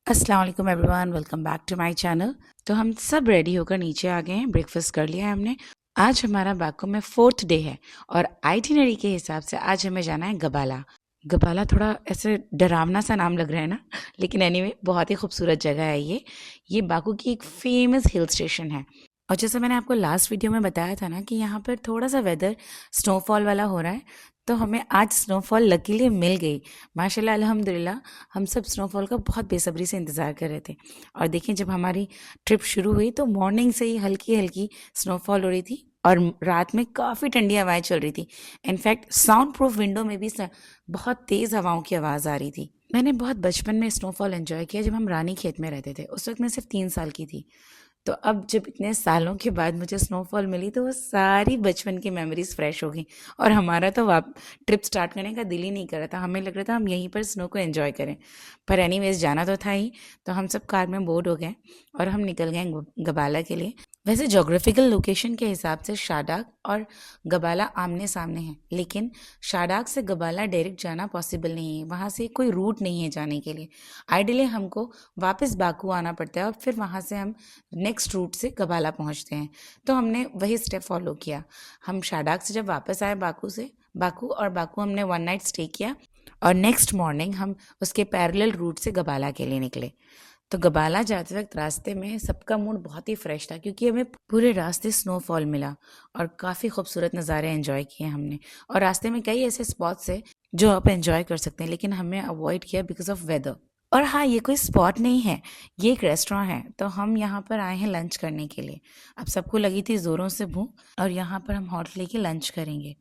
अस्सलाम वालेकुम everyone, welcome back to my channel. तो हम सब रेडी होकर नीचे आ गए हैं, ब्रेकफास्ट कर लिया है हमने। आज हमारा बाको में 4th डे है और आइटिनरी के हिसाब से आज हमें जाना है गबाला। गबाला थोड़ा ऐसे डरावना सा नाम लग रहा है ना, लेकिन एनीवे बहुत ही खूबसूरत जगह है ये बाकू की एक फेमस हिल स्टेशन है। और जैसे मैंने आपको लास्ट वीडियो में बताया था ना कि यहाँ पर थोड़ा सा वेदर स्नोफॉल वाला हो रहा है, तो हमें आज स्नोफॉल लकीली मिल गई। माशाल्लाह अल्हम्दुलिल्लाह। हम सब स्नोफॉल का बहुत बेसब्री से इंतज़ार कर रहे थे। और देखिए, जब हमारी ट्रिप शुरू हुई तो मॉर्निंग से ही हल्की हल्की स्नोफॉल हो रही थी और रात में काफ़ी ठंडी हवाएं चल रही थी। इनफैक्ट साउंड प्रूफ विंडो में भी बहुत तेज़ हवाओं की आवाज़ आ रही थी। मैंने बहुत बचपन में स्नोफॉल एंजॉय किया जब हम रानी खेत में रहते थे। उस वक्त मैं सिर्फ 3 साल की थी। तो अब जब इतने सालों के बाद मुझे स्नोफॉल मिली तो वो सारी बचपन की मेमोरीज फ्रेश हो गई। और हमारा तो ट्रिप स्टार्ट करने का दिल ही नहीं कर रहा था। हमें लग रहा था हम यहीं पर स्नो को एंजॉय करें, पर एनीवेज जाना तो था ही। तो हम सब कार में बोर्ड हो गए और हम निकल गए गबाला के लिए। वैसे जोग्राफिकल लोकेशन के हिसाब से शादाक और गबाला आमने सामने हैं, लेकिन शादाक से गबाला डायरेक्ट जाना पॉसिबल नहीं है। वहाँ से कोई रूट नहीं है जाने के लिए। आइडियली हमको वापस बाकू आना पड़ता है और फिर वहाँ से हम नेक्स्ट रूट से गबाला पहुँचते हैं। तो हमने वही स्टेप फॉलो किया। हम शादाक से जब वापस आए बाकू हमने 1 नाइट स्टे किया और नेक्स्ट मॉर्निंग हम उसके पैरेलल रूट से गबाला के लिए निकले। तो गबाला जाते वक्त रास्ते में सबका मूड बहुत ही फ्रेश था, क्योंकि हमें पूरे रास्ते स्नोफॉल मिला और काफ़ी खूबसूरत नज़ारे एंजॉय किए हमने। और रास्ते में कई ऐसे स्पॉट्स है जो आप एंजॉय कर सकते हैं, लेकिन हमें अवॉइड किया बिकॉज ऑफ वेदर। और हाँ, ये कोई स्पॉट नहीं है, ये एक रेस्टोरेंट है। तो हम यहाँ पर आए हैं लंच करने के लिए। अब सबको लगी थी ज़ोरों से भूख और यहाँ पर हम हॉट लेके लंच करेंगे।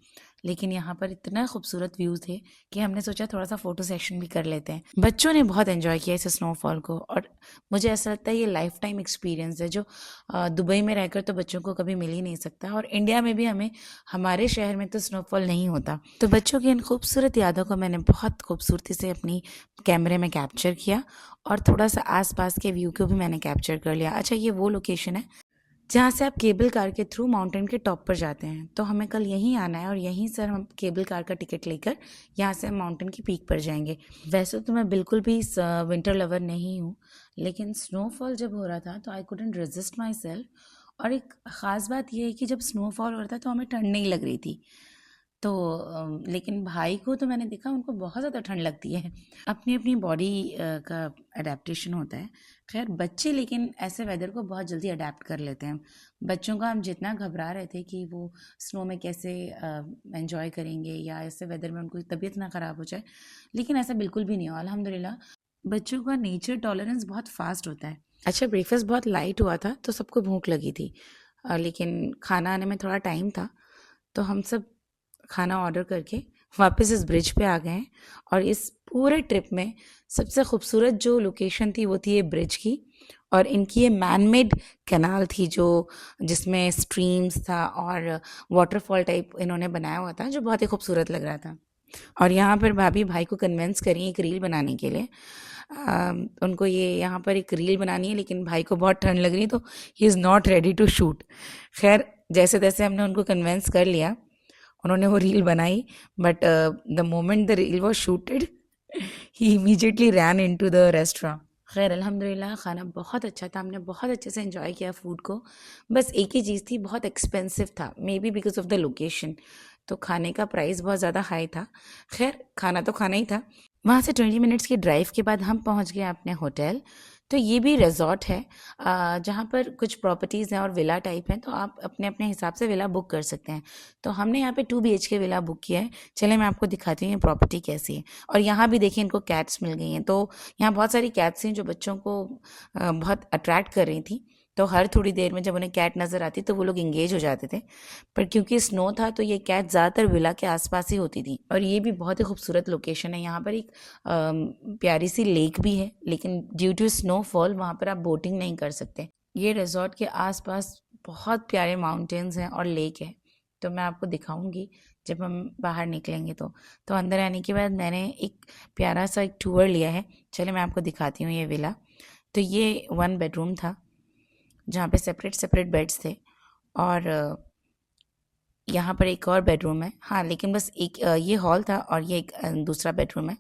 लेकिन यहाँ पर इतना खूबसूरत व्यू थे कि हमने सोचा थोड़ा सा फोटो सेशन भी कर लेते हैं। बच्चों ने बहुत एंजॉय किया इस स्नोफॉल को और मुझे ऐसा लगता है ये लाइफ टाइम एक्सपीरियंस है जो दुबई में रहकर तो बच्चों को कभी मिल ही नहीं सकता। और इंडिया में भी हमारे शहर में तो स्नोफॉल नहीं होता। तो बच्चों की इन खूबसूरत यादों को मैंने बहुत खूबसूरती से अपनी कैमरे में कैप्चर किया और थोड़ा सा आसपास के व्यू को भी मैंने कैप्चर कर लिया। अच्छा, ये वो लोकेशन है जहाँ से आप केबल कार के थ्रू माउंटेन के टॉप पर जाते हैं। तो हमें कल यहीं आना है और यहीं से हम केबल कार का टिकट लेकर यहाँ से हम माउंटेन की पीक पर जाएंगे। वैसे तो मैं बिल्कुल भी विंटर लवर नहीं हूँ, लेकिन स्नोफॉल जब हो रहा था तो I couldn't resist my self. और एक ख़ास बात यह है कि जब स्नोफॉल हो रहा था तो हमें ठंड नहीं लग रही थी। तो लेकिन भाई को तो मैंने देखा, उनको बहुत ज़्यादा ठंड लगती है। अपनी अपनी बॉडी का अडेप्टेशन होता है। खैर बच्चे लेकिन ऐसे वेदर को बहुत जल्दी अडेप्ट कर लेते हैं। बच्चों का हम जितना घबरा रहे थे कि वो स्नो में कैसे एंजॉय करेंगे या ऐसे वेदर में उनको तबीयत ना ख़राब हो जाए, लेकिन ऐसा बिल्कुल भी नहीं हुआ अल्हम्दुलिल्लाह। बच्चों का नेचर टॉलरेंस बहुत फास्ट होता है। अच्छा, ब्रेकफास्ट बहुत लाइट हुआ था तो सबको भूख लगी थी, लेकिन खाना आने में थोड़ा टाइम था। तो हम सब खाना ऑर्डर करके वापस इस ब्रिज पे आ गए हैं। और इस पूरे ट्रिप में सबसे खूबसूरत जो लोकेशन थी वो थी ये ब्रिज की। और इनकी ये मैनमेड कैनाल थी जो जिसमें स्ट्रीम्स था और वाटरफॉल टाइप इन्होंने बनाया हुआ था, जो बहुत ही खूबसूरत लग रहा था। और यहाँ पर भाभी भाई को कन्विंस करी एक रील बनाने के लिए। उनको ये यहाँ पर एक रील बनानी है, लेकिन भाई को बहुत ठंड लग रही तो he is not ready to shoot. खैर जैसे तैसे हमने उनको कन्विंस कर लिया, उन्होंने वो रील बनाई। But the moment the reel was shooted he immediately ran into the restaurant. खैर अल्हम्दुलिल्लाह खाना बहुत अच्छा था, हमने बहुत अच्छे से एंजॉय किया फूड को। बस एक ही चीज़ थी, बहुत एक्सपेंसिव था, may be because of the location. तो खाने का प्राइस बहुत ज़्यादा हाई था। खैर खाना तो खाना ही था। वहाँ से 20 मिनट्स की ड्राइव के बाद हम पहुँच गए अपने होटल। तो ये भी रिजॉर्ट है जहाँ पर कुछ प्रॉपर्टीज़ हैं और विला टाइप हैं, तो आप अपने अपने हिसाब से विला बुक कर सकते हैं। तो हमने यहाँ पे 2 BHK विला बुक किया है। चले मैं आपको दिखाती हूँ ये प्रॉपर्टी कैसी है। और यहाँ भी देखिए इनको कैट्स मिल गई हैं। तो यहाँ बहुत सारी कैट्स हैं जो बच्चों को बहुत अट्रैक्ट कर रही थी। तो हर थोड़ी देर में जब उन्हें कैट नज़र आती तो वो लोग इंगेज हो जाते थे। पर क्योंकि स्नो था तो ये कैट ज़्यादातर विला के आसपास ही होती थी। और ये भी बहुत ही खूबसूरत लोकेशन है। यहाँ पर एक प्यारी सी लेक भी है, लेकिन ड्यू टू स्नोफॉल वहाँ पर आप बोटिंग नहीं कर सकते। ये रिजॉर्ट के आसपास बहुत प्यारे माउंटेन्स हैं और लेक है। तो मैं आपको दिखाऊंगी जब हम बाहर निकलेंगे। तो अंदर आने के बाद मैंने एक प्यारा सा एक टूर लिया है। चलिए मैं आपको दिखाती हूँ ये विला। तो ये 1 बेडरूम था जहाँ पे सेपरेट सेपरेट बेड्स थे। और यहाँ पर एक और बेडरूम है। हाँ, लेकिन बस एक ये हॉल था और ये एक दूसरा बेडरूम है।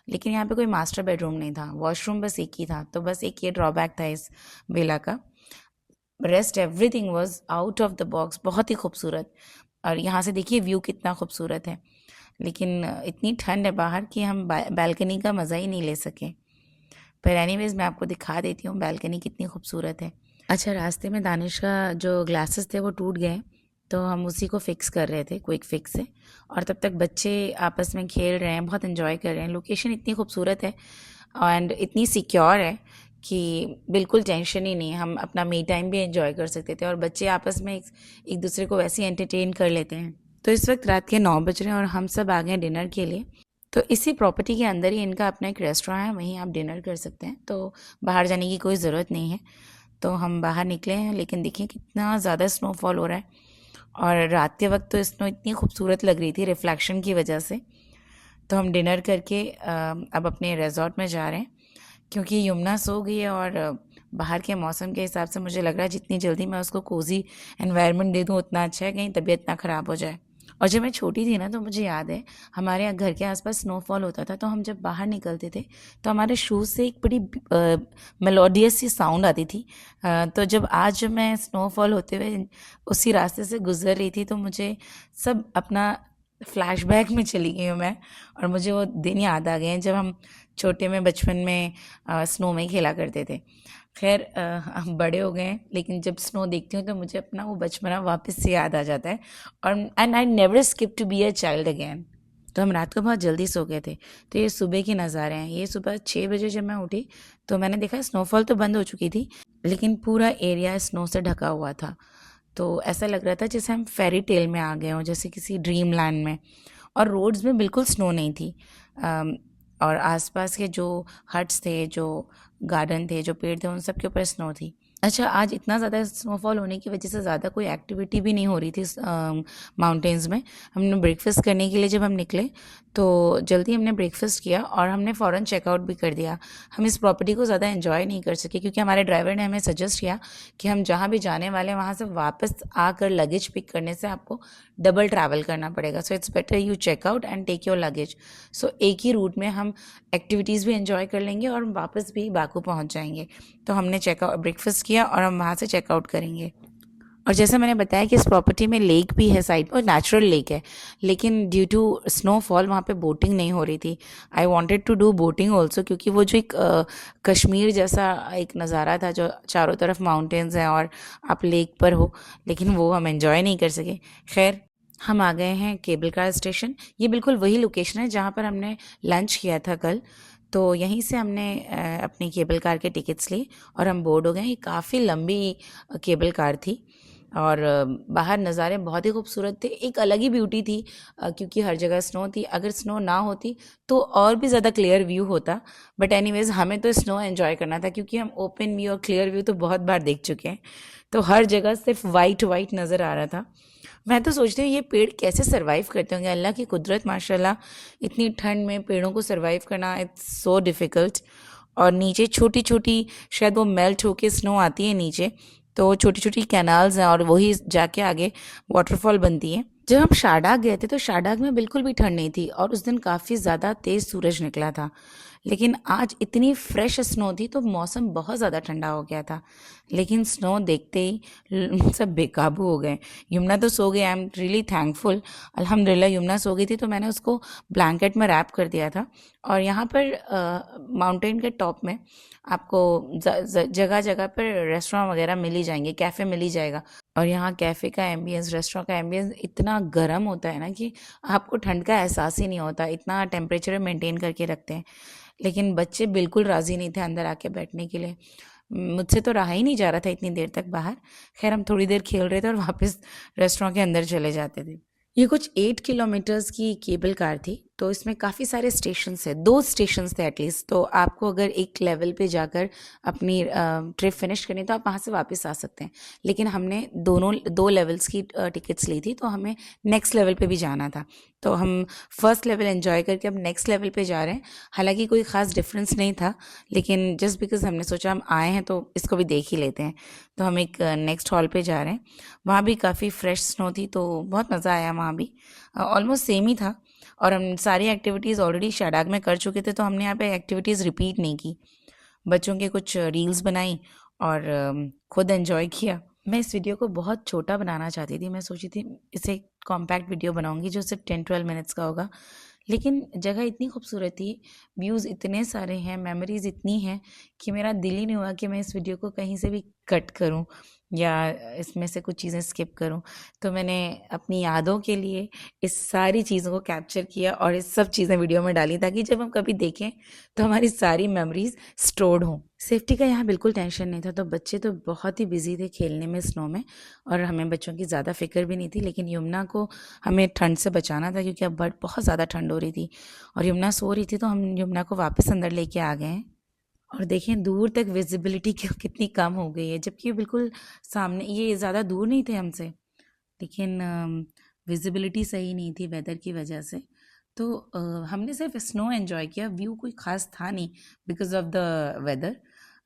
लेकिन यहाँ पे कोई मास्टर बेडरूम नहीं था, वॉशरूम बस एक ही था, तो बस एक ये ड्रॉबैक था इस विला का। Rest everything was out of the box, बहुत ही खूबसूरत। और यहाँ से देखिए व्यू कितना खूबसूरत है, लेकिन इतनी ठंड है बाहर कि हम बालकनी का मज़ा ही नहीं ले सके। पर एनीवेज मैं आपको दिखा देती हूँ बालकनी कितनी खूबसूरत है। अच्छा, रास्ते में दानिश का जो ग्लासेस थे वो टूट गए, तो हम उसी को फिक्स कर रहे थे क्विक फिक्स से। और तब तक बच्चे आपस में खेल रहे हैं, बहुत एंजॉय कर रहे हैं। लोकेशन इतनी खूबसूरत है एंड इतनी सिक्योर है कि बिल्कुल टेंशन ही नहीं है। हम अपना मी टाइम भी एंजॉय कर सकते थे और बच्चे आपस में एक दूसरे को वैसे ही एंटरटेन कर लेते हैं। तो इस वक्त रात के 9 बज रहे हैं और हम सब आ गए डिनर के लिए। तो इसी प्रॉपर्टी के अंदर ही इनका अपना एक रेस्टोरेंट है, वहीं आप डिनर कर सकते हैं, तो बाहर जाने की कोई ज़रूरत नहीं है। तो हम बाहर निकले हैं, लेकिन देखिए कितना ज़्यादा स्नोफॉल हो रहा है। और रात के वक्त तो स्नो इतनी खूबसूरत लग रही थी रिफ्लेक्शन की वजह से। तो हम डिनर करके अब अपने रिजॉर्ट में जा रहे हैं, क्योंकि यमुना सो गई है और बाहर के मौसम के हिसाब से मुझे लग रहा है जितनी जल्दी मैं उसको कोज़ी एनवायरनमेंट दे दूँ उतना अच्छा है, कहीं तबीयत ना ख़राब हो जाए। और जब मैं छोटी थी ना, तो मुझे याद है हमारे यहाँ घर के आसपास स्नोफॉल होता था, तो हम जब बाहर निकलते थे तो हमारे शूज़ से एक बड़ी मेलोडियस सी साउंड आती थी। तो जब आज जब मैं स्नोफॉल होते हुए उसी रास्ते से गुजर रही थी, तो मुझे सब अपना फ्लैशबैक में चली गई हूँ मैं, और मुझे वो दिन याद आ गए हैं जब हम छोटे में बचपन में स्नो में खेला करते थे। खैर हम बड़े हो गए हैं, लेकिन जब स्नो देखती हूँ तो मुझे अपना वो बचपना वापस से याद आ जाता है। और and I never skip to be a child again. तो हम रात को बहुत जल्दी सो गए थे। तो ये सुबह के नज़ारे हैं। ये सुबह 6 बजे जब मैं उठी तो मैंने देखा स्नोफॉल तो बंद हो चुकी थी, लेकिन पूरा एरिया स्नो से ढका हुआ था। तो ऐसा लग रहा था जैसे हम फेरी टेल में आ गए हों, जैसे किसी ड्रीम लैंड में। और रोड्स में बिल्कुल स्नो नहीं थी। और आसपास के जो हट्स थे, जो गार्डन थे, जो पेड़ थे, उन सब के ऊपर स्नो थी। अच्छा, आज इतना ज़्यादा स्नोफॉल होने की वजह से ज़्यादा कोई एक्टिविटी भी नहीं हो रही थी माउंटेन्स में। हमने ब्रेकफास्ट करने के लिए जब हम निकले तो जल्दी हमने ब्रेकफास्ट किया और हमने फ़ौरन चेकआउट भी कर दिया। हम इस प्रॉपर्टी को ज़्यादा एंजॉय नहीं कर सके, क्योंकि हमारे ड्राइवर ने हमें सजेस्ट किया कि हम जहाँ भी जाने वाले हैं वहाँ से वापस आकर लगेज पिक करने से आपको डबल ट्रैवल करना पड़ेगा। So it's better you check out and take your luggage. सो एक ही रूट में हम एक्टिविटीज़ भी एंजॉय कर लेंगे और वापस भी बाकू पहुँच जाएंगे। तो हमने चेकआउट ब्रेकफास्ट किया और हम वहाँ से चेकआउट करेंगे। और जैसे मैंने बताया कि इस प्रॉपर्टी में लेक भी है साइड में, और नेचुरल लेक है, लेकिन ड्यू टू स्नोफॉल वहाँ पे बोटिंग नहीं हो रही थी। I wanted to do boating also, क्योंकि वो जो एक कश्मीर जैसा एक नज़ारा था, जो चारों तरफ माउंटेन्स हैं और आप लेक पर हो, लेकिन वो हम एंजॉय नहीं कर सके। खैर, हम आ गए हैं केबल कार स्टेशन। ये बिल्कुल वही लोकेशन है जहाँ पर हमने लंच किया था कल। तो यहीं से हमने अपनी केबल कार के टिकट्स लिए और हम बोर्ड हो गए। ये काफ़ी लंबी केबल कार थी और बाहर नज़ारे बहुत ही खूबसूरत थे। एक अलग ही ब्यूटी थी, क्योंकि हर जगह स्नो थी। अगर स्नो ना होती तो और भी ज़्यादा क्लियर व्यू होता, बट एनीवेज हमें तो स्नो एंजॉय करना था, क्योंकि हम ओपन व्यू और क्लियर व्यू तो बहुत बार देख चुके हैं। तो हर जगह सिर्फ वाइट वाइट नज़र आ रहा था। मैं तो सोचती हूँ ये पेड़ कैसे सरवाइव करते होंगे। अल्लाह की कुदरत माशाल्लाह, इतनी ठंड में पेड़ों को सरवाइव करना इट्स सो डिफ़िकल्ट। और नीचे छोटी छोटी शायद वो मेल्ट होके स्नो आती है नीचे, तो छोटी छोटी कैनाल्स हैं और वही जाके आगे वाटरफॉल बनती है। जब हम शारडाग गए थे तो शारडाग में बिल्कुल भी ठंड नहीं थी और उस दिन काफ़ी ज़्यादा तेज़ सूरज निकला था, लेकिन आज इतनी फ्रेश स्नो थी तो मौसम बहुत ज़्यादा ठंडा हो गया था। लेकिन स्नो देखते ही सब बेकाबू हो गए। यमुना तो सो गई, आई एम रियली थैंकफुल। अल्हम्दुलिल्लाह यमुना सो गई थी, तो मैंने उसको ब्लैंकेट में रैप कर दिया था। और यहाँ पर माउंटेन के टॉप में आपको जगह जगह पर रेस्टोरेंट वगैरह मिल ही जाएंगे, कैफ़े मिल ही जाएगा। और यहाँ कैफ़े का एम्बियंस, रेस्टोरेंट का एम्बियंस इतना गर्म होता है ना कि आपको ठंड का एहसास ही नहीं होता, इतना टेम्परेचर मेंटेन करके रखते हैं। लेकिन बच्चे बिल्कुल राज़ी नहीं थे अंदर आके बैठने के लिए। मुझसे तो रहा ही नहीं जा रहा था इतनी देर तक बाहर। खैर, हम थोड़ी देर खेल रहे थे और वापस रेस्टोरेंट के अंदर चले जाते थे। ये कुछ 8 किलोमीटर्स की केबल कार थी, तो इसमें काफ़ी सारे स्टेशंस है, 2 स्टेशंस थे एटलीस्ट। तो आपको अगर एक लेवल पे जाकर अपनी ट्रिप फिनिश करनी तो आप वहाँ से वापस आ सकते हैं। लेकिन हमने दोनों 2 लेवल्स की टिकट्स ली थी, तो हमें नेक्स्ट लेवल पे भी जाना था। तो हम फर्स्ट लेवल एंजॉय करके अब नेक्स्ट लेवल पे जा रहे हैं। हालांकि कोई ख़ास डिफरेंस नहीं था, लेकिन जस्ट बिकॉज हमने सोचा हम आए हैं तो इसको भी देख ही लेते हैं। तो हम एक नेक्स्ट हॉल पे जा रहे हैं। वहाँ भी काफ़ी फ्रेश स्नो थी, तो बहुत मज़ा आया। वहाँ भी ऑलमोस्ट सेम ही था। और हम सारी एक्टिविटीज़ ऑलरेडी शाडाग में कर चुके थे, तो हमने यहाँ पे एक्टिविटीज़ रिपीट नहीं की। बच्चों के कुछ रील्स बनाई और खुद एंजॉय किया। मैं इस वीडियो को बहुत छोटा बनाना चाहती थी। मैं सोची थी इसे कॉम्पैक्ट वीडियो बनाऊंगी जो सिर्फ 10-12 मिनट्स का होगा, लेकिन जगह इतनी खूबसूरत थी, व्यूज़ इतने सारे हैं, मेमोरीज़ इतनी हैं कि मेरा दिल ही नहीं हुआ कि मैं इस वीडियो को कहीं से भी कट करूं या इसमें से कुछ चीज़ें स्किप करूं। तो मैंने अपनी यादों के लिए इस सारी चीज़ों को कैप्चर किया और इस सब चीज़ें वीडियो में डाली, ताकि जब हम कभी देखें तो हमारी सारी मेमोरीज स्टोर्ड हों। सेफ्टी का यहाँ बिल्कुल टेंशन नहीं था, तो बच्चे तो बहुत ही बिजी थे खेलने में स्नो में, और हमें बच्चों की ज़्यादा फिक्र भी नहीं थी। लेकिन यमुना को हमें ठंड से बचाना था, क्योंकि अब बहुत ज़्यादा ठंड हो रही थी और यमुना सो रही थी, तो हम यमुना को वापस अंदर लेके आ गए हैं। और देखें दूर तक विजिबिलिटी कितनी कम हो गई है, जबकि ये बिल्कुल सामने, ये ज़्यादा दूर नहीं थे हमसे, लेकिन विजिबिलिटी सही नहीं थी वेदर की वजह से। तो हमने सिर्फ स्नो एंजॉय किया, व्यू कोई ख़ास था नहीं because of the weather,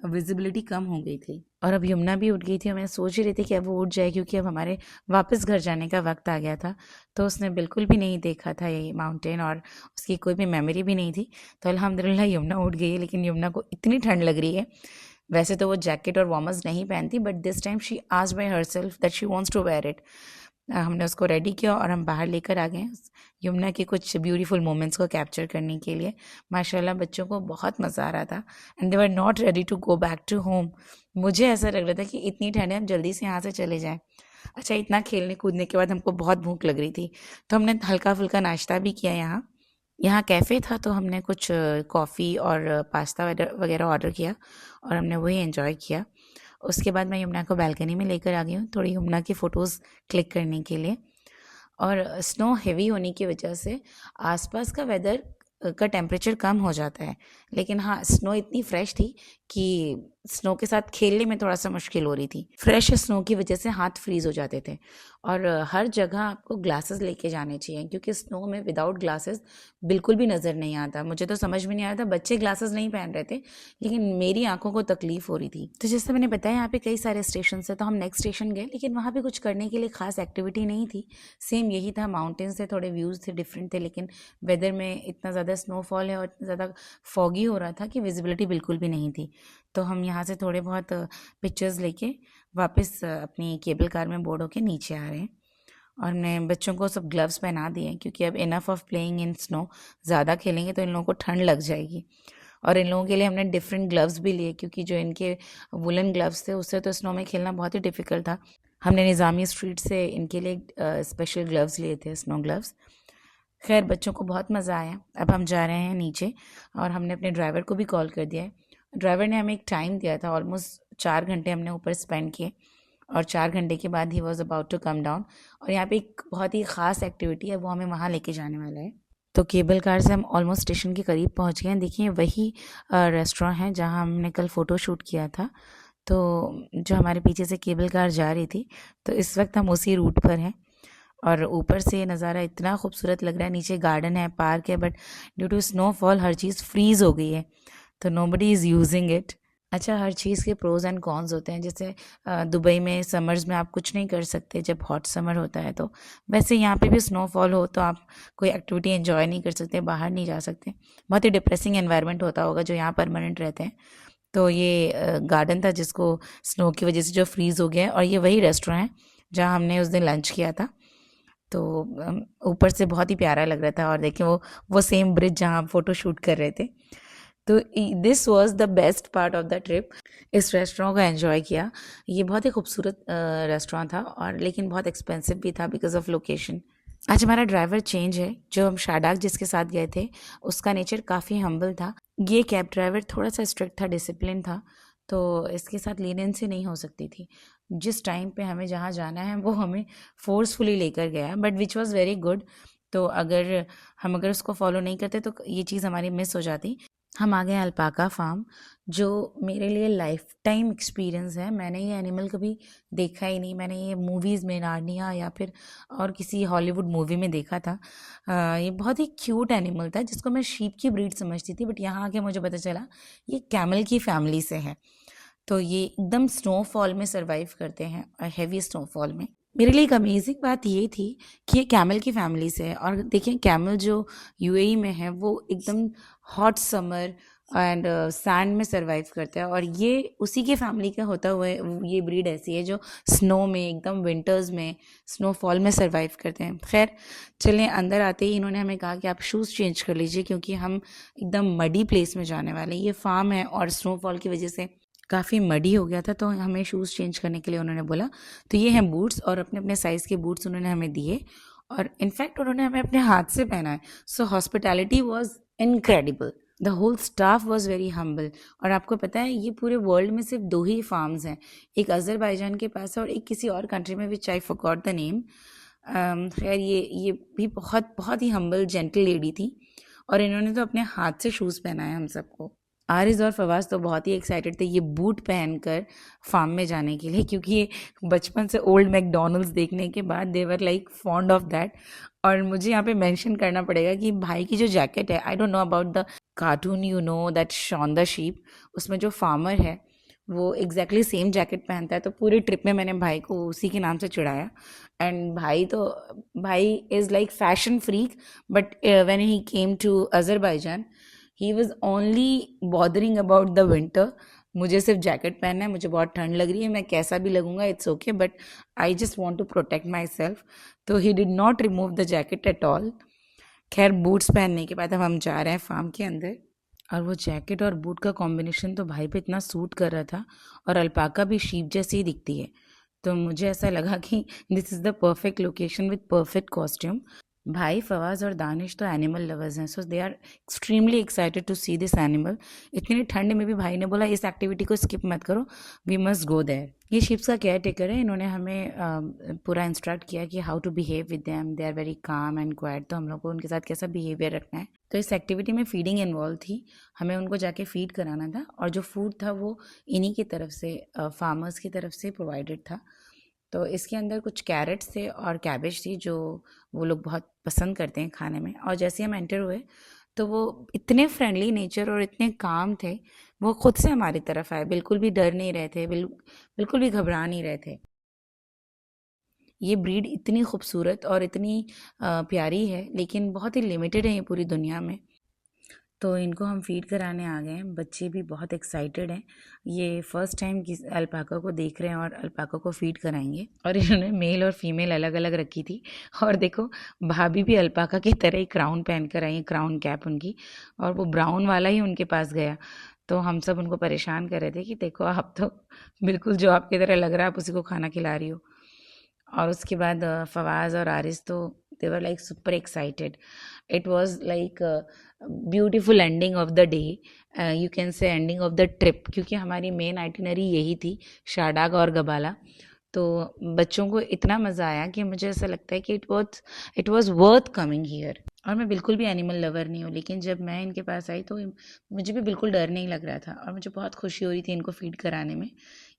visibility कम हो गई थी। और अब यमुना भी उठ गई थी, मैं सोच ही रही थी कि अब वो उठ जाए, क्योंकि अब हमारे वापस घर जाने का वक्त आ गया था। तो उसने बिल्कुल भी नहीं देखा था ये माउंटेन, और उसकी कोई भी मेमोरी भी नहीं थी। तो अल्हम्दुलिल्लाह यमुना उठ गई है, लेकिन यमुना को इतनी ठंड लग रही है। वैसे तो वो जैकेट और वार्मर्स नहीं पहनती, but this time she asked by herself that she wants to wear it. हमने उसको रेडी किया और हम बाहर लेकर आ गए यमुना के कुछ ब्यूटीफुल मोमेंट्स को कैप्चर करने के लिए। माशाल्लाह बच्चों को बहुत मज़ा आ रहा था, and they were not ready to go back to home. मुझे ऐसा लग रहा था कि इतनी ठंड है, हम जल्दी से यहाँ से चले जाएं। अच्छा, इतना खेलने कूदने के बाद हमको बहुत भूख लग रही थी, तो हमने हल्का फुल्का नाश्ता भी किया। यहाँ कैफ़े था, तो हमने कुछ कॉफ़ी और पास्ता वगैरह ऑर्डर किया और हमने वही एंजॉय किया। उसके बाद मैं यमुना को बालकनी में लेकर आ गई हूँ थोड़ी यमुना की फ़ोटोज़ क्लिक करने के लिए। और स्नो हेवी होने की वजह से आसपास का वेदर का टेम्परेचर कम हो जाता है, लेकिन हाँ, स्नो इतनी फ्रेश थी कि स्नो के साथ खेलने में थोड़ा सा मुश्किल हो रही थी। फ्रेश स्नो की वजह से हाथ फ्रीज हो जाते थे। और हर जगह आपको ग्लासेस लेके जाने चाहिए, क्योंकि स्नो में विदाउट ग्लासेस बिल्कुल भी नज़र नहीं आता। मुझे तो समझ में नहीं आ रहा था, बच्चे ग्लासेस नहीं पहन रहे थे, लेकिन मेरी आंखों को तकलीफ हो रही थी। तो जैसे मैंने बताया, यहाँ पे कई सारे स्टेशन है, तो हम नेक्स्ट स्टेशन गए, लेकिन वहाँ पे कुछ करने के लिए खास एक्टिविटी नहीं थी। सेम यही था, माउंटेन्स थे, थोड़े व्यूज़ थे डिफरेंट थे, लेकिन वेदर में इतना ज़्यादा स्नोफॉल है और इतना ज़्यादा फॉगी हो रहा था कि विजिबिलिटी बिल्कुल भी नहीं थी। तो हम यहाँ से थोड़े बहुत पिक्चर्स लेके वापस अपनी केबल कार में बोर्ड होके नीचे आ रहे हैं। और हमने बच्चों को सब ग्लव्स पहना दिए हैं, क्योंकि अब enough of playing in snow, ज़्यादा खेलेंगे तो इन लोगों को ठंड लग जाएगी। और इन लोगों के लिए हमने डिफरेंट ग्लव्स भी लिए, क्योंकि जो इनके वुलन ग्लव्स थे उससे तो स्नो में खेलना बहुत ही डिफ़िकल्ट था। हमने निज़ामी स्ट्रीट से इनके लिए स्पेशल ग्लव्स लिए थे, स्नो ग्लव्स। खैर, बच्चों को बहुत मज़ा आया। अब हम जा रहे हैं नीचे और हमने अपने ड्राइवर को भी कॉल कर दिया है। ड्राइवर ने हमें एक टाइम दिया था, ऑलमोस्ट 4 घंटे हमने ऊपर स्पेंड किए, और 4 घंटे के बाद he was about to come down. और यहाँ पे एक बहुत ही ख़ास एक्टिविटी है, वो हमें वहाँ लेके जाने वाला है। तो केबल कार से हम ऑलमोस्ट स्टेशन के करीब पहुँच गए हैं। देखिए, वही रेस्टोरेंट है जहाँ हमने कल फ़ोटो शूट किया था। तो जो हमारे पीछे से केबल कार जा रही थी, तो इस वक्त हम उसी रूट पर हैं। और ऊपर से नज़ारा इतना खूबसूरत लग रहा है। नीचे गार्डन है, पार्क है, बट ड्यू टू स्नोफॉल हर चीज़ फ्रीज़ हो गई है, तो नोबडी इज़ यूजिंग इट। अच्छा, हर चीज़ के प्रोज़ एंड कॉन्स होते हैं। जैसे दुबई में समर्स में आप कुछ नहीं कर सकते जब हॉट समर होता है, तो वैसे यहाँ पे भी स्नोफॉल हो तो आप कोई एक्टिविटी एंजॉय नहीं कर सकते, बाहर नहीं जा सकते। बहुत ही डिप्रेसिंग एनवायरनमेंट होता होगा जो यहाँ परमानेंट रहते हैं। तो ये गार्डन था जिसको स्नो की वजह से जो फ्रीज़ हो गया है, और ये वही रेस्टोरेंट है जहाँ हमने उस दिन लंच किया था। तो ऊपर से बहुत ही प्यारा लग रहा था। और देखिए, वो सेम ब्रिज जहाँ हम फ़ोटो शूट कर रहे थे। तो this was the best part of the trip. इस रेस्टोरेंट को एंजॉय किया। ये बहुत ही खूबसूरत रेस्टोरेंट था, और लेकिन बहुत एक्सपेंसिव भी था बिकॉज ऑफ लोकेशन। आज हमारा ड्राइवर चेंज है। जो हम शाडाक जिसके साथ गए थे, उसका नेचर काफ़ी हम्बल था। ये कैब ड्राइवर थोड़ा सा स्ट्रिक्ट था, डिसिप्लिन था, तो इसके साथ लीनियंसी नहीं हो सकती थी। जिस टाइम पे हमें जहाँ जाना है वो हमें फोर्सफुली लेकर गया, but which was very good. तो अगर उसको फॉलो नहीं करते तो ये चीज़ हमारी मिस हो जाती। हम आ गए अल्पाका फार्म, जो मेरे लिए लाइफ टाइम एक्सपीरियंस है। मैंने ये एनिमल कभी देखा ही नहीं। मैंने ये मूवीज़ में, नार्निया या फिर और किसी हॉलीवुड मूवी में देखा था। ये बहुत ही क्यूट एनिमल था, जिसको मैं शीप की ब्रीड समझती थी, बट यहाँ आके मुझे पता चला ये कैमल की फैमिली से है। तो ये एकदम स्नोफॉल में सर्वाइव करते हैं, और हेवी स्नोफॉल में। मेरे लिए एक अमेजिंग बात ये थी कि ये कैमल की फैमिली से है, और देखिए कैमल जो यूएई में है वो एकदम हॉट समर एंड सैंड में सरवाइव करता है, और ये उसी के फैमिली का होता हुआ ये ब्रीड ऐसी है जो स्नो में, एकदम विंटर्स में, स्नोफॉल में सरवाइव करते हैं। खैर चलें, अंदर आते ही इन्होंने हमें कहा कि आप शूज़ चेंज कर लीजिए क्योंकि हम एकदम मडी प्लेस में जाने वाले हैं। ये फार्म है और स्नोफॉल की वजह से काफ़ी मडी हो गया था, तो हमें शूज़ चेंज करने के लिए उन्होंने बोला। तो ये हैं बूट्स, और अपने अपने साइज़ के बूट्स उन्होंने हमें दिए, और इनफैक्ट उन्होंने हमें अपने हाथ से पहनाए। So hospitality was incredible, the whole staff was very humble. और आपको पता है ये पूरे वर्ल्ड में सिर्फ 2 ही फार्म्स हैं, एक अज़रबैजान के पास है और एक किसी और कंट्री में, विच आई फॉरगॉट द नेम। खैर ये भी बहुत बहुत ही हम्बल जेंटल लेडी थी, और इन्होंने तो अपने हाथ से शूज़ पहनाए हम सबको। आरिज़ और फवाज तो बहुत ही एक्साइटेड थे ये बूट पहनकर फार्म में जाने के लिए, क्योंकि ये बचपन से ओल्ड मैकडोनल्ड्स देखने के बाद they were like fond of that. और मुझे यहाँ पे मेंशन करना पड़ेगा कि भाई की जो जैकेट है, I don't know about the cartoon, you know that Shaun the sheep, उसमें जो फार्मर है वो एग्जैक्टली सेम जैकेट पहनता है। तो पूरी ट्रिप में मैंने भाई को उसी के नाम से चिढ़ाया। एंड भाई is like fashion freak, but when he came to Azerbaijan he was only bothering about the winter. मुझे सिर्फ जैकेट पहनना है, मुझे बहुत ठंड लग रही है, मैं कैसा भी लगूंगा it's okay, but I just want to protect myself. तो he did not remove the jacket at all. खैर बूट्स पहनने के बाद अब हम जा रहे हैं फार्म के अंदर, और वो जैकेट और बूट का कॉम्बिनेशन तो भाई पे इतना सूट कर रहा था, और अल्पाका भी शीप जैसी ही दिखती है। तो मुझे ऐसा लगा कि this is the perfect location with perfect costume. भाई फवाज और दानिश तो एनिमल लवर्स हैं, so they are extremely excited to see this animal. इतनी ठंड में भी भाई ने बोला इस एक्टिविटी को स्किप मत करो, वी मस्ट गो देयर। ये शिप्स का केयर टेकर है, इन्होंने हमें पूरा इंस्ट्रक्ट किया कि how to behave with them, they are very calm and quiet, तो हम लोग को उनके साथ कैसा बिहेवियर रखना है। तो इस एक्टिविटी में फीडिंग इन्वॉल्व थी, हमें उनको जाके फीड कराना था, और जो फूड था वो इन्हीं की तरफ से, फार्मर्स की तरफ से प्रोवाइडेड था। तो इसके अंदर कुछ कैरेट्स थे और कैबेज थी जो वो लोग बहुत पसंद करते हैं खाने में। और जैसे हम एंटर हुए तो वो इतने फ्रेंडली नेचर और इतने काम थे, वो खुद से हमारी तरफ आए, बिल्कुल भी डर नहीं रहे थे, बिल्कुल भी घबरा नहीं रहे थे। ये ब्रीड इतनी खूबसूरत और इतनी प्यारी है, लेकिन बहुत ही लिमिटेड है ये पूरी दुनिया में। तो इनको हम फीड कराने आ गए हैं, बच्चे भी बहुत एक्साइटेड हैं। ये फर्स्ट टाइम अल्पाका को देख रहे हैं और अल्पाका को फीड कराएंगे। और इन्होंने मेल और फीमेल अलग अलग रखी थी, और देखो भाभी भी अल्पाका की तरह ही क्राउन पहन कर आई है, क्राउन कैप उनकी, और वो ब्राउन वाला ही उनके पास गया। तो हम सब उनको परेशान कर रहे थे कि देखो आप तो बिल्कुल जो आपकी तरह लग रहा है आप उसी को खाना खिला रही हो। और उसके बाद फवाज और आरिस तो they were like super excited. It was like beautiful ending of the day, you can say ending of the trip, क्योंकि हमारी मेन आइटिनरी यही थी, शारडाग और गबाला। तो बच्चों को इतना मज़ा आया कि मुझे ऐसा लगता है कि it was worth coming here. और मैं बिल्कुल भी एनिमल लवर नहीं हूँ, लेकिन जब मैं इनके पास आई तो मुझे भी बिल्कुल डर नहीं लग रहा था, और मुझे बहुत खुशी हो रही थी इनको फीड कराने में।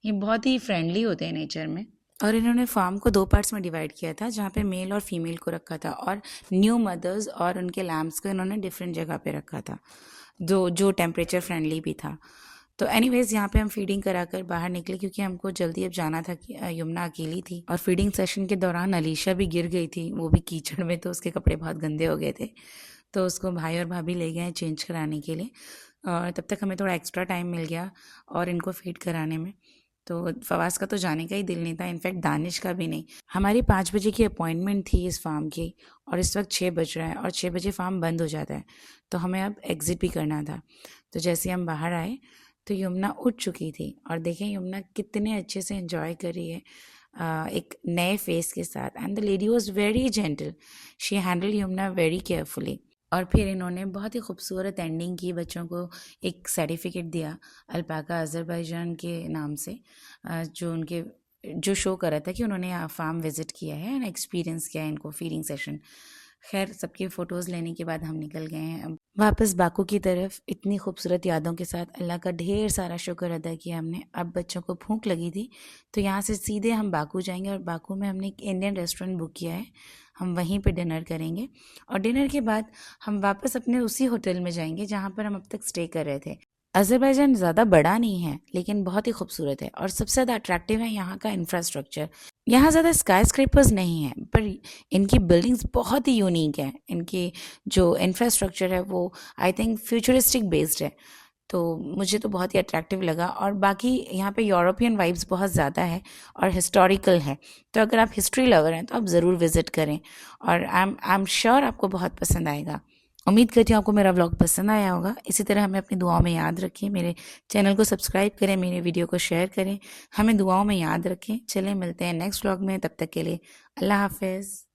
ये बहुत ही फ्रेंडली होते हैं नेचर में। और इन्होंने फार्म को 2 पार्ट्स में डिवाइड किया था, जहाँ पे मेल और फीमेल को रखा था, और न्यू मदर्स और उनके लैम्प्स को इन्होंने डिफरेंट जगह पे रखा था, जो टेम्परेचर फ्रेंडली भी था। तो एनीवेज यहाँ पे हम फीडिंग कराकर बाहर निकले, क्योंकि हमको जल्दी अब जाना था कि यमुना अकेली थी, और फीडिंग सेशन के दौरान अलीशा भी गिर गई थी, वो भी कीचड़ में, तो उसके कपड़े बहुत गंदे हो गए थे। तो उसको भाई और भाभी ले गए चेंज कराने के लिए, और तब तक हमें थोड़ा एक्स्ट्रा टाइम मिल गया और इनको फीड कराने में। तो फवाज का तो जाने का ही दिल नहीं था, इनफैक्ट दानिश का भी नहीं। हमारी 5 बजे की अपॉइंटमेंट थी इस फार्म की, और इस वक्त 6 बज रहा है, और 6 बजे फार्म बंद हो जाता है, तो हमें अब एग्ज़िट भी करना था। तो जैसे हम बाहर आए तो यमुना उठ चुकी थी, और देखें यमुना कितने अच्छे से एंजॉय कर रही है एक नए फेस के साथ। And the lady was very gentle, she handle Yamuna very carefully. और फिर इन्होंने बहुत ही खूबसूरत एंडिंग की, बच्चों को एक सर्टिफिकेट दिया अल्पाका अज़रबैजान के नाम से, जो शो कर रहा था कि उन्होंने फार्म विज़िट किया है एंड एक्सपीरियंस किया है इनको फीडिंग सेशन। खैर सबकी फ़ोटोज़ लेने के बाद हम निकल गए हैं अब वापस बाकू की तरफ, इतनी खूबसूरत यादों के साथ। अल्लाह का ढेर सारा शुक्र अदा किया हमने। अब बच्चों को भूख लगी थी, तो यहाँ से सीधे हम बाकू जाएंगे, और बाकू में हमने एक इंडियन रेस्टोरेंट बुक किया है, हम वहीं पे डिनर करेंगे, और डिनर के बाद हम वापस अपने उसी होटल में जाएंगे जहाँ पर हम अब तक स्टे कर रहे थे। अज़रबैजान ज़्यादा बड़ा नहीं है लेकिन बहुत ही खूबसूरत है और सबसे ज़्यादा अट्रैक्टिव है यहाँ का इंफ्रास्ट्रक्चर। यहाँ ज़्यादा स्काई स्क्रेपर्स नहीं हैं पर इनकी बिल्डिंग्स बहुत ही यूनिक है। इनकी जो इंफ्रास्ट्रक्चर है वो आई थिंक फ्यूचरिस्टिक बेस्ड है, तो मुझे तो बहुत ही अट्रैक्टिव लगा। और बाकी यहाँ पे यूरोपियन वाइब्स बहुत ज़्यादा है और हिस्टोरिकल है, तो अगर आप हिस्ट्री लवर हैं तो आप ज़रूर विज़िट करें और आई एम श्योर आपको बहुत पसंद आएगा। उम्मीद करती हूँ आपको मेरा व्लॉग पसंद आया होगा। इसी तरह हमें अपनी दुआओं में याद रखें, मेरे चैनल को सब्सक्राइब करें, मेरे वीडियो को शेयर करें, हमें दुआओं में याद रखें। चलें मिलते हैं नेक्स्ट व्लॉग में, तब तक के लिए अल्लाह हाफिज़।